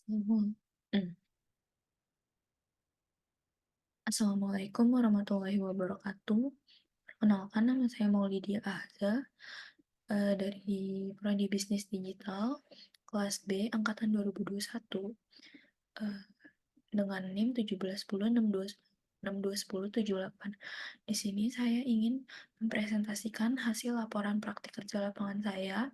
Mhm. Assalamualaikum warahmatullahi wabarakatuh. Perkenalkan nama saya Maulidia Ahza, dari Prodi Bisnis Digital, kelas B angkatan 2021, eee, dengan NIM 1710621078. Di sini saya ingin mempresentasikan hasil laporan praktik kerja lapangan saya,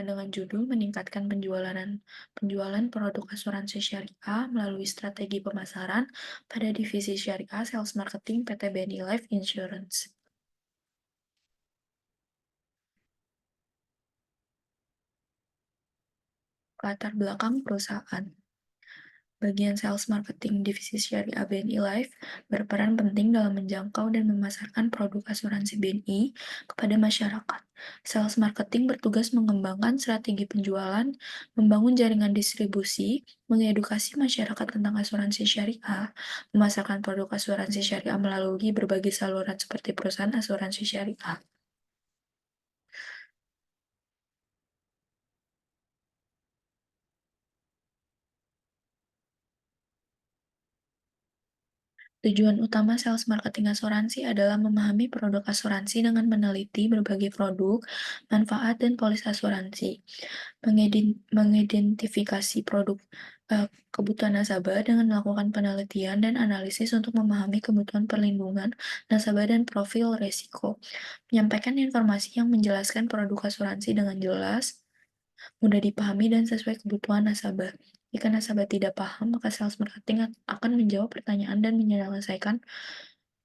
dengan judul meningkatkan penjualan produk asuransi syariah melalui strategi pemasaran pada divisi syariah sales marketing PT BNI Life Insurance. Latar belakang perusahaan. Bagian sales marketing divisi syariah BNI Life berperan penting dalam menjangkau dan memasarkan produk asuransi BNI kepada masyarakat. Sales marketing bertugas mengembangkan strategi penjualan, membangun jaringan distribusi, mengedukasi masyarakat tentang asuransi syariah, memasarkan produk asuransi syariah melalui berbagai saluran seperti perusahaan asuransi syariah. Tujuan utama sales marketing asuransi adalah memahami produk asuransi dengan meneliti berbagai produk, manfaat, dan polis asuransi, mengidentifikasi kebutuhan nasabah dengan melakukan penelitian dan analisis untuk memahami kebutuhan perlindungan nasabah dan profil resiko, menyampaikan informasi yang menjelaskan produk asuransi dengan jelas, mudah dipahami dan sesuai kebutuhan nasabah. Jika nasabah tidak paham, maka sales marketing akan menjawab pertanyaan dan menyelesaikan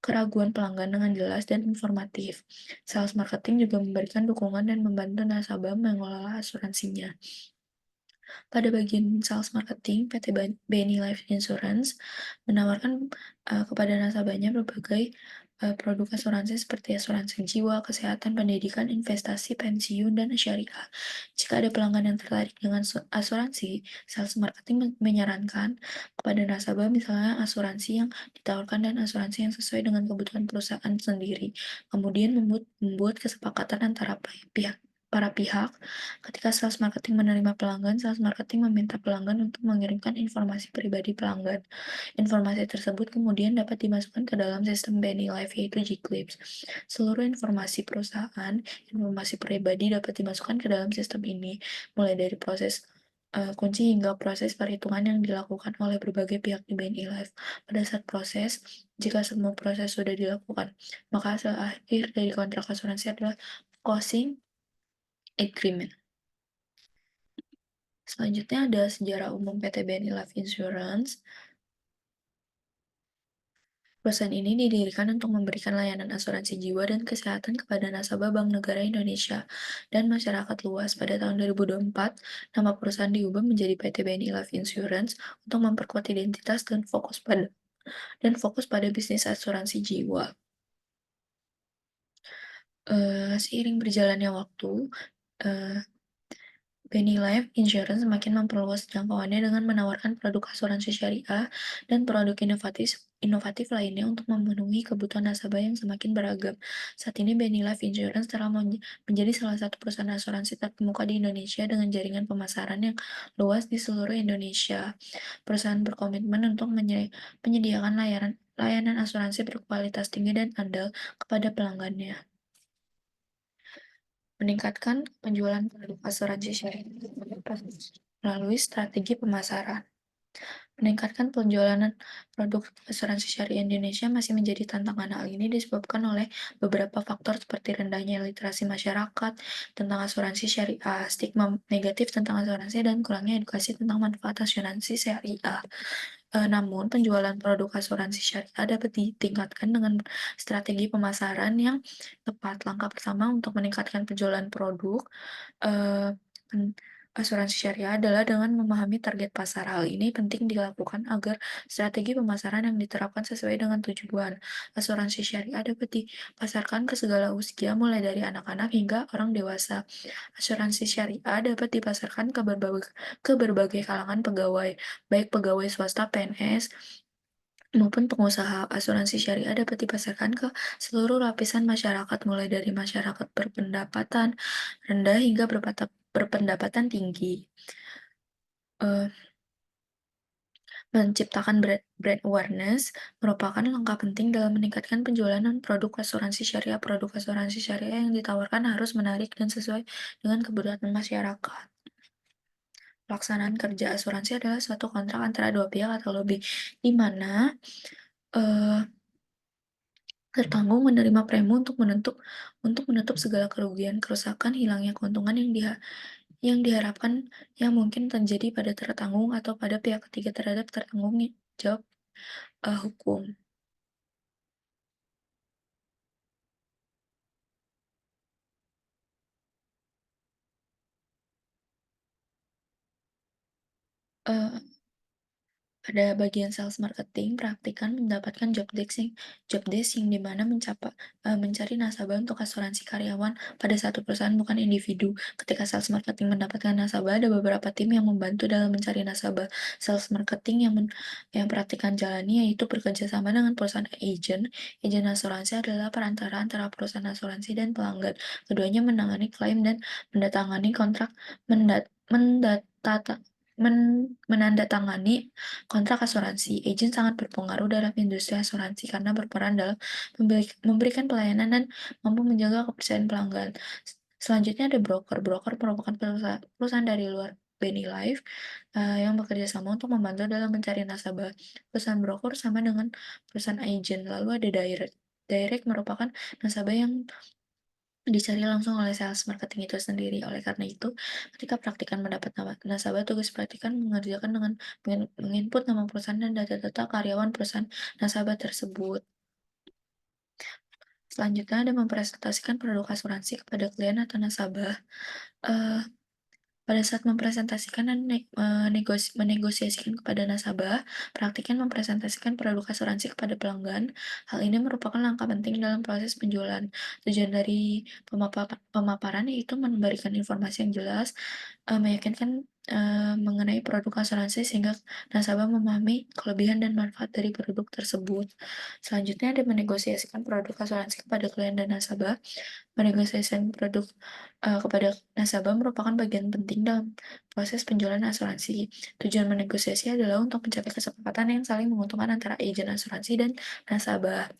keraguan pelanggan dengan jelas dan informatif. Sales marketing juga memberikan dukungan dan membantu nasabah mengelola asuransinya. Pada bagian sales marketing, PT BNI Life Insurance menawarkan kepada nasabahnya berbagai produk asuransi seperti asuransi jiwa, kesehatan, pendidikan, investasi, pensiun, dan syariah. Jika ada pelanggan yang tertarik dengan asuransi, sales marketing menyarankan kepada nasabah misalnya asuransi yang ditawarkan dan asuransi yang sesuai dengan kebutuhan perusahaan sendiri. Kemudian membuat kesepakatan antara para pihak. Ketika sales marketing menerima pelanggan, sales marketing meminta pelanggan untuk mengirimkan informasi pribadi pelanggan. Informasi tersebut kemudian dapat dimasukkan ke dalam sistem BNI Live yaitu Gclips. Seluruh informasi perusahaan, informasi pribadi dapat dimasukkan ke dalam sistem ini, mulai dari proses kunci hingga proses perhitungan yang dilakukan oleh berbagai pihak di BNI Live. Pada saat proses, jika semua proses sudah dilakukan, maka hasil akhir dari kontrak asuransi adalah closing agreement. Selanjutnya ada sejarah umum PT BNI Life Insurance. Perusahaan ini didirikan untuk memberikan layanan asuransi jiwa dan kesehatan kepada nasabah Bank Negara Indonesia dan masyarakat luas. Pada tahun 2024, nama perusahaan diubah menjadi PT BNI Life Insurance untuk memperkuat identitas dan fokus pada bisnis asuransi jiwa. Seiring berjalannya waktu, eh, BNI Life Insurance semakin memperluas jangkauannya dengan menawarkan produk asuransi syariah dan produk inovatif inovatif lainnya untuk memenuhi kebutuhan nasabah yang semakin beragam. Saat ini BNI Life Insurance telah menjadi salah satu perusahaan asuransi terkemuka di Indonesia dengan jaringan pemasaran yang luas di seluruh Indonesia. Perusahaan berkomitmen untuk menyediakan layanan asuransi berkualitas tinggi dan andal kepada pelanggannya. Meningkatkan penjualan produk asuransi syariah melalui strategi pemasaran. Meningkatkan penjualan produk asuransi syariah Indonesia masih menjadi tantangan. Hal ini disebabkan oleh beberapa faktor seperti rendahnya literasi masyarakat tentang asuransi syariah, stigma negatif tentang asuransi, dan kurangnya edukasi tentang manfaat asuransi syariah. Namun, penjualan produk asuransi syariah dapat ditingkatkan dengan strategi pemasaran yang tepat. Langkah pertama untuk meningkatkan penjualan produk eh, pen- asuransi syariah adalah dengan memahami target pasar. Hal ini penting dilakukan agar strategi pemasaran yang diterapkan sesuai dengan tujuan. Asuransi syariah dapat dipasarkan ke segala usia, mulai dari anak-anak hingga orang dewasa. Asuransi syariah dapat dipasarkan ke berbagai kalangan pegawai, baik pegawai swasta, PNS, maupun pengusaha. Asuransi syariah dapat dipasarkan ke seluruh lapisan masyarakat, mulai dari masyarakat berpendapatan rendah hingga berpendapatan tinggi. Eh, Menciptakan brand awareness merupakan langkah penting dalam meningkatkan penjualan produk asuransi syariah. Produk asuransi syariah yang ditawarkan harus menarik dan sesuai dengan kebutuhan masyarakat. Pelaksanaan kerja asuransi adalah suatu kontrak antara dua pihak atau lebih, di mana eh, tertanggung menerima premi untuk menutup segala kerugian, kerusakan, hilangnya keuntungan yang diharapkan yang mungkin terjadi pada tertanggung atau pada pihak ketiga terhadap tertanggung jawab hukum. Eh, Pada bagian sales marketing, praktikan mendapatkan job desk yang di mana mencari nasabah untuk asuransi karyawan pada satu perusahaan bukan individu. Ketika sales marketing mendapatkan nasabah, ada beberapa tim yang membantu dalam mencari nasabah. Sales marketing yang praktikan jalani yaitu bekerja sama dengan perusahaan agent. Agen asuransi adalah perantara antara perusahaan asuransi dan pelanggan. Keduanya menangani klaim dan mendatangani kontrak mendat mendata menandatangani kontrak asuransi. Agen sangat berpengaruh dalam industri asuransi karena berperan dalam memberikan pelayanan dan mampu menjaga kepercayaan pelanggan. Selanjutnya ada broker. Broker merupakan perusahaan dari luar Benny Life yang bekerja sama untuk membantu dalam mencari nasabah. Perusahaan broker sama dengan perusahaan agen. Lalu ada direct. Direct merupakan nasabah yang dicari langsung oleh sales marketing itu sendiri. Oleh karena itu, ketika praktikan mendapat nasabah, tugas praktikan mengerjakan dengan menginput nama perusahaan dan data-data karyawan perusahaan nasabah tersebut. Selanjutnya ada mempresentasikan produk asuransi kepada klien atau nasabah. Eh, Pada saat mempresentasikan dan menegosiasikan kepada nasabah, praktiknya mempresentasikan produk asuransi kepada pelanggan. Hal ini merupakan langkah penting dalam proses penjualan. Tujuan dari pemaparan yaitu memberikan informasi yang jelas, meyakinkan mengenai produk asuransi sehingga nasabah memahami kelebihan dan manfaat dari produk tersebut. Selanjutnya ada menegosiasikan produk asuransi kepada klien dan nasabah. Menegosiasikan produk kepada nasabah merupakan bagian penting dalam proses penjualan asuransi. Tujuan menegosiasi adalah untuk mencapai kesepakatan yang saling menguntungkan antara agen asuransi dan nasabah.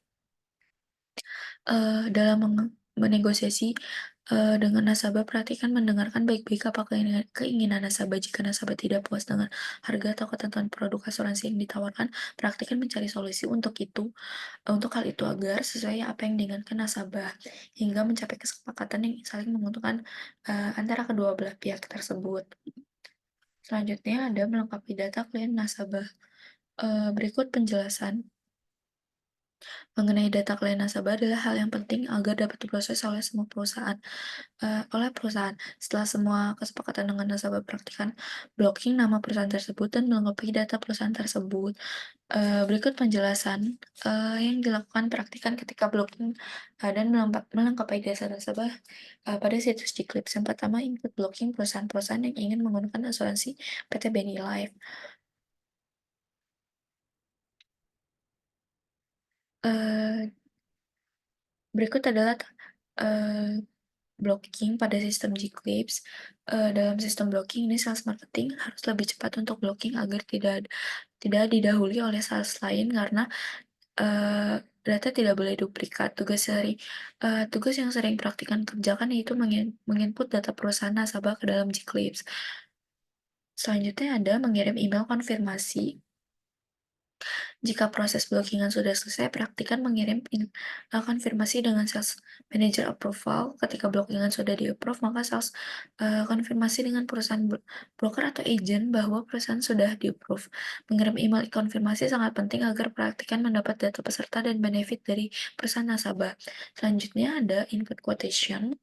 Dalam menegosiasi dengan nasabah, perhatikan mendengarkan baik-baik apa keinginan nasabah. Jika nasabah tidak puas dengan harga atau ketentuan produk asuransi yang ditawarkan, praktikkan mencari solusi untuk hal itu agar sesuai apa yang diinginkan nasabah, hingga mencapai kesepakatan yang saling menguntungkan antara kedua belah pihak tersebut. Selanjutnya ada melengkapi data klien nasabah. Berikut penjelasan mengenai data klien nasabah adalah hal yang penting agar dapat diproses oleh semua perusahaan. Setelah semua kesepakatan dengan nasabah, praktikkan blocking nama perusahaan tersebut dan melengkapi data perusahaan tersebut. Berikut penjelasan yang dilakukan praktikan ketika blocking dan melengkapi data nasabah pada situs Gclips. Yang pertama, input blocking perusahaan-perusahaan yang ingin menggunakan asuransi PT BNI Life. Eh, Berikut adalah eh, blocking pada sistem Gclips. Dalam sistem blocking ini, sales marketing harus lebih cepat untuk blocking agar tidak didahului oleh sales lain karena eh, data tidak boleh duplikat. Tugas yang sering praktikan kerjakan yaitu menginput data perusahaan nasabah ke dalam Gclips. Selanjutnya ada mengirim email konfirmasi. Jika proses blockingan sudah selesai, praktikan mengirim konfirmasi dengan sales manager approval. Ketika blockingan sudah di-approve, maka sales konfirmasi dengan perusahaan broker atau agent bahwa perusahaan sudah di-approve. Mengirim email konfirmasi sangat penting agar praktikan mendapat data peserta dan benefit dari perusahaan nasabah. Selanjutnya ada input quotation.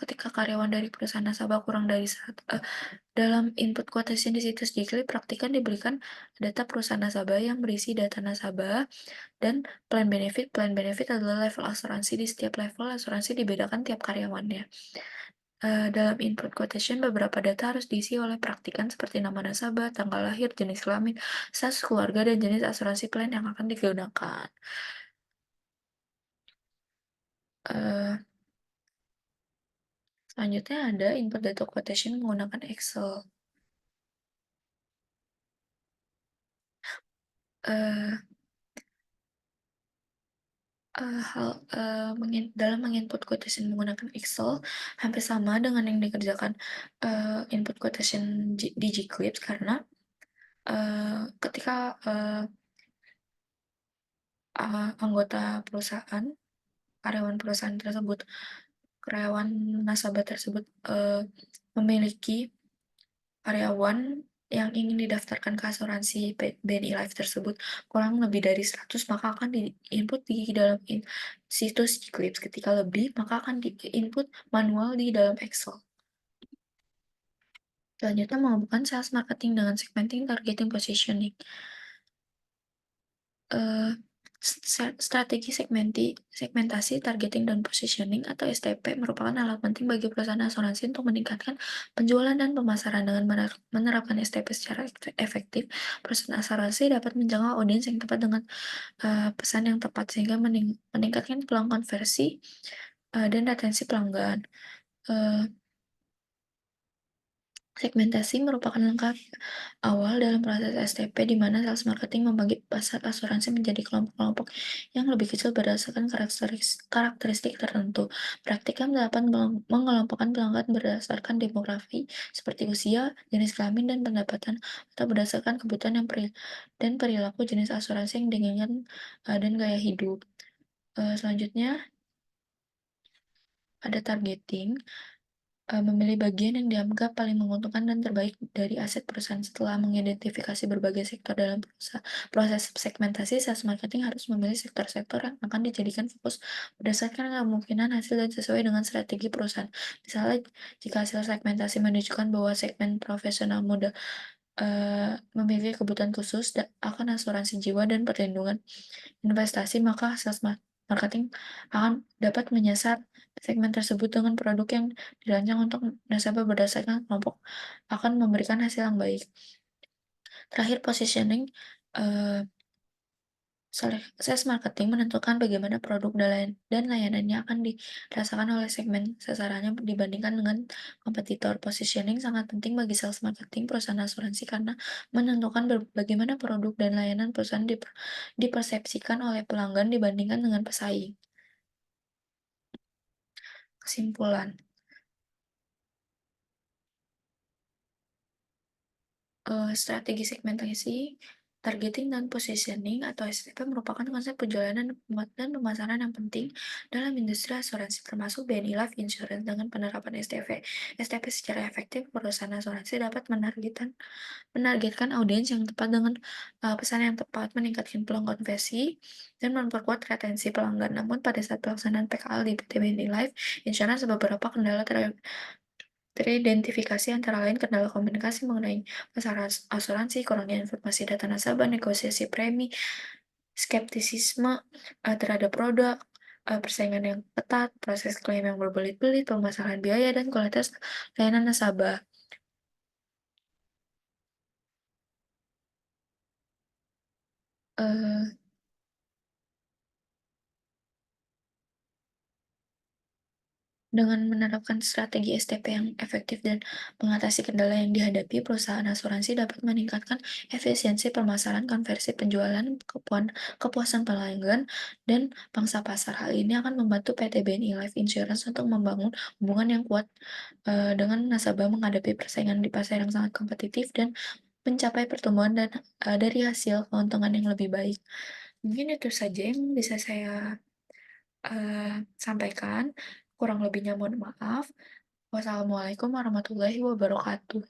Ketika karyawan dari perusahaan nasabah kurang dari satu, dalam input quotation di situs Gclips, praktikan diberikan data perusahaan nasabah yang berisi data nasabah dan plan benefit. Plan benefit adalah level asuransi. Di setiap level asuransi dibedakan tiap karyawannya. Dalam input quotation, beberapa data harus diisi oleh praktikan seperti nama nasabah, tanggal lahir, jenis kelamin, status keluarga, dan jenis asuransi plan yang akan digunakan. Eh, Selanjutnya ada input data quotation menggunakan Excel. eee hal dalam menginput quotation menggunakan Excel hampir sama dengan yang dikerjakan, input quotation di Gclips karena, ketika, anggota perusahaan, karyawan perusahaan tersebut, karyawan nasabah tersebut, memiliki karyawan yang ingin didaftarkan ke asuransi BNI Life tersebut kurang lebih dari 100, maka akan di-input di dalam situs Gclips. Ketika lebih, maka akan di-input manual di dalam Excel. Selanjutnya, menghubungkan sales marketing dengan segmenting, targeting, positioning. Eee, Strategi segmentasi, targeting, dan positioning atau STP merupakan alat penting bagi perusahaan asuransi untuk meningkatkan penjualan dan pemasaran. Dengan menerapkan STP secara efektif, perusahaan asuransi dapat menjangkau audiens yang tepat dengan, pesan yang tepat sehingga meningkatkan peluang konversi, dan retensi pelanggan. Eee Segmentasi merupakan langkah awal dalam proses STP, di mana sales marketing membagi pasar asuransi menjadi kelompok-kelompok yang lebih kecil berdasarkan karakteristik tertentu. Praktika dapat mengelompokkan pelanggan berdasarkan demografi, seperti usia, jenis kelamin, dan pendapatan, atau berdasarkan kebutuhan dan perilaku jenis asuransi yang diinginkan, dan gaya hidup. Selanjutnya ada targeting. Memilih bagian yang dianggap paling menguntungkan dan terbaik dari aset perusahaan. Setelah mengidentifikasi berbagai sektor dalam proses segmentasi, sales marketing harus memilih sektor-sektor yang akan dijadikan fokus berdasarkan kemungkinan hasil dan sesuai dengan strategi perusahaan. Misalnya, jika hasil segmentasi menunjukkan bahwa segmen profesional muda memiliki kebutuhan khusus akan asuransi jiwa dan perlindungan investasi, maka sales marketing akan dapat menyasar segmen tersebut dengan produk yang dirancang untuk nasabah berdasarkan kelompok akan memberikan hasil yang baik. Terakhir, positioning, eee, sales marketing menentukan bagaimana produk dan layanannya akan dirasakan oleh segmen sasarannya dibandingkan dengan kompetitor. Positioning sangat penting bagi sales marketing perusahaan asuransi karena menentukan bagaimana produk dan layanan perusahaan dipersepsikan oleh pelanggan dibandingkan dengan pesaing. Kesimpulan, strategi segmentasi, targeting, dan positioning atau STP merupakan konsep perjalanan dan pemasaran yang penting dalam industri asuransi, termasuk BNI Life Insurance. Dengan penerapan STP secara efektif, perusahaan asuransi dapat menargetkan audiens yang tepat dengan, pesan yang tepat, meningkatkan peluang konversi, dan memperkuat retensi pelanggan. Namun pada saat pelaksanaan PKL di PT BNI Life Insurance, beberapa kendala teridentifikasi, antara lain kendala komunikasi mengenai masalah asuransi, kurangnya informasi data nasabah, negosiasi premi, skeptisisme, terhadap produk, persaingan yang ketat, proses klaim yang berbelit-belit, permasalahan biaya, dan kualitas layanan nasabah. Eee Dengan menerapkan strategi STP yang efektif dan mengatasi kendala yang dihadapi, perusahaan asuransi dapat meningkatkan efisiensi pemasaran, konversi penjualan, kepuasan pelanggan, dan pangsa pasar. Hal ini akan membantu PT BNI Life Insurance untuk membangun hubungan yang kuat, dengan nasabah, menghadapi persaingan di pasar yang sangat kompetitif, dan mencapai pertumbuhan dari hasil keuntungan yang lebih baik. Mungkin itu saja yang bisa saya sampaikan, kurang lebihnya mohon maaf. Wassalamualaikum warahmatullahi wabarakatuh.